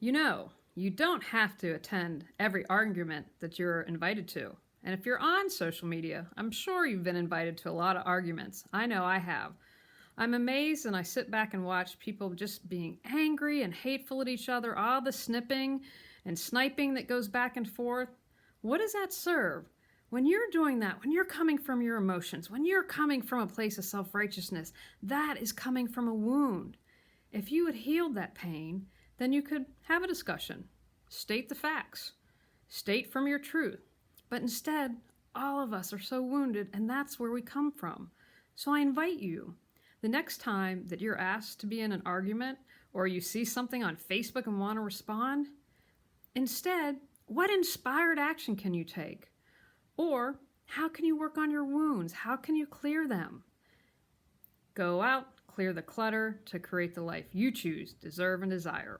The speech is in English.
You know, you don't have to attend every argument that you're invited to. And if you're on social media, I'm sure you've been invited to a lot of arguments. I know I have. I'm amazed and I sit back and watch people just being angry and hateful at each other, all the snipping and sniping that goes back and forth. What does that serve? When you're doing that, when you're coming from your emotions, when you're coming from a place of self-righteousness, that is coming from a wound. If you had healed that pain, then you could have a discussion, state the facts, state from your truth. But instead, all of us are so wounded, and that's where we come from. So I invite you, the next time that you're asked to be in an argument or you see something on Facebook and want to respond, instead, what inspired action can you take? Or how can you work on your wounds? How can you clear them? Go out, clear the clutter to create the life you choose, deserve, and desire.